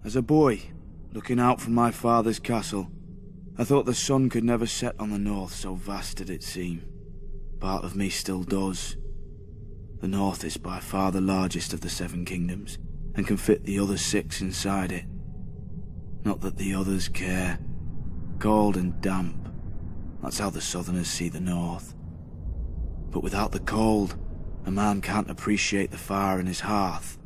As a boy, looking out from my father's castle, I thought the sun could never set on the north, so vast did it seem. Part of me still does. The north is by far the largest of the 7 kingdoms, and can fit the other 6 inside it. Not that the others care. Cold and damp. That's how the southerners see the north. But without the cold, a man can't appreciate the fire in his hearth.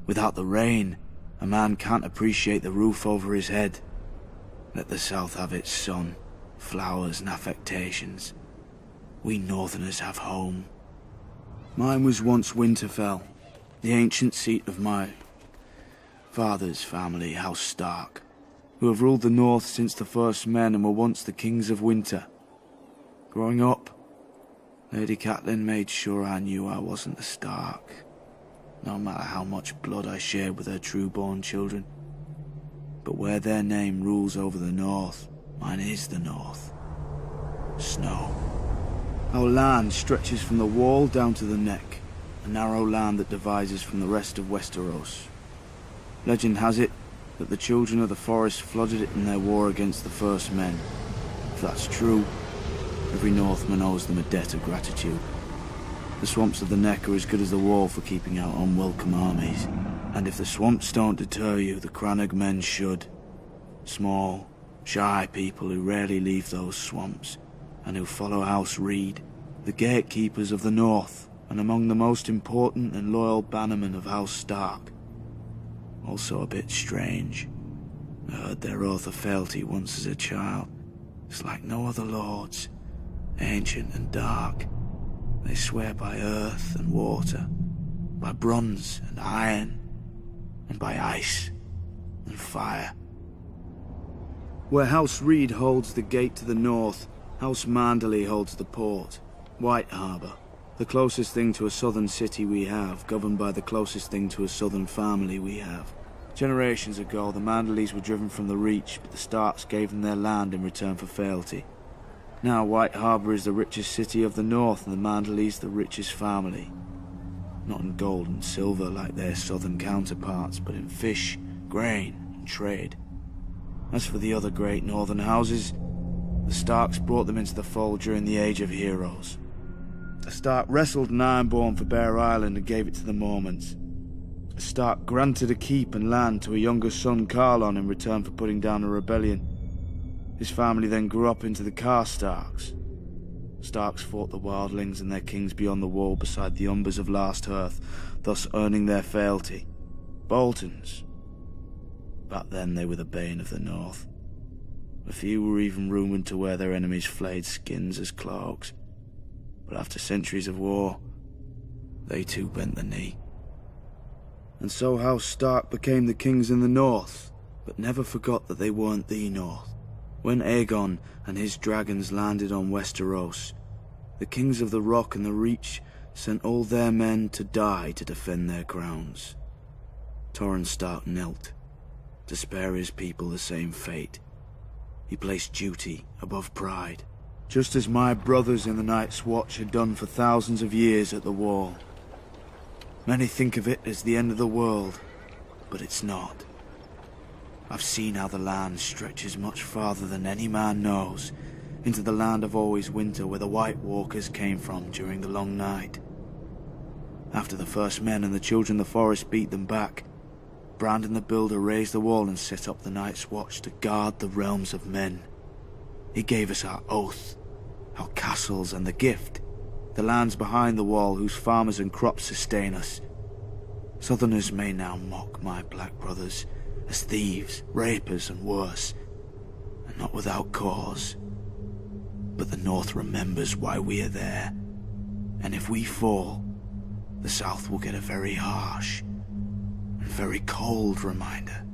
Without the rain, a man can't appreciate the roof over his head. Let the south have its sun, flowers and affectations. We northerners have home. Mine was once Winterfell, the ancient seat of my father's family, House Stark, who have ruled the north since the first men and were once the kings of winter. Growing up, Lady Catelyn made sure I knew I wasn't a Stark, no matter how much blood I shared with her true-born children. But where their name rules over the north, mine is the north. Snow. Our land stretches from the wall down to the neck, a narrow land that divides us from the rest of Westeros. Legend has it that the children of the forest flooded it in their war against the first men. If that's true, every Northman owes them a debt of gratitude. The swamps of the neck are as good as the wall for keeping out unwelcome armies. And if the swamps don't deter you, the Crannog men should. Small, shy people who rarely leave those swamps, and who follow House Reed, the gatekeepers of the north, and among the most important and loyal bannermen of House Stark. Also a bit strange. I heard their oath of fealty once as a child. It's like no other lords, ancient and dark. They swear by earth and water, by bronze and iron, and by ice and fire. Where House Reed holds the gate to the north, House Manderley holds the port, White Harbour, the closest thing to a southern city we have, governed by the closest thing to a southern family we have. Generations ago, the Manderleys were driven from the Reach, but the Starks gave them their land in return for fealty. Now White Harbour is the richest city of the north, and the Manderleys the richest family. Not in gold and silver like their southern counterparts, but in fish, grain, and trade. As for the other great northern houses, the Starks brought them into the fold during the Age of Heroes. A Stark wrestled an Ironborn for Bear Island and gave it to the Mormonts. A Stark granted a keep and land to a younger son, Carlon, in return for putting down a rebellion. His family then grew up into the Karstarks. Starks fought the wildlings and their kings beyond the wall beside the Umbers of Last Hearth, thus earning their fealty. Boltons. Back then they were the bane of the north. A few were even rumoured to wear their enemies' flayed skins as cloaks. But after centuries of war, they too bent the knee. And so House Stark became the kings in the north, but never forgot that they weren't the north. When Aegon and his dragons landed on Westeros, the kings of the Rock and the Reach sent all their men to die to defend their crowns. Torrhen Stark knelt, to spare his people the same fate. He placed duty above pride, just as my brothers in the Night's Watch had done for thousands of years at the Wall. Many think of it as the end of the world, but it's not. I've seen how the land stretches much farther than any man knows, into the land of always winter where the White Walkers came from during the long night. After the first men and the children of the forest beat them back, Brandon the Builder raised the wall and set up the Night's Watch to guard the realms of men. He gave us our oath, our castles and the gift, the lands behind the wall whose farmers and crops sustain us. Southerners may now mock my black brothers as thieves, rapers and worse, and not without cause. But the North remembers why we are there, and if we fall, the South will get a very harsh and very cold reminder.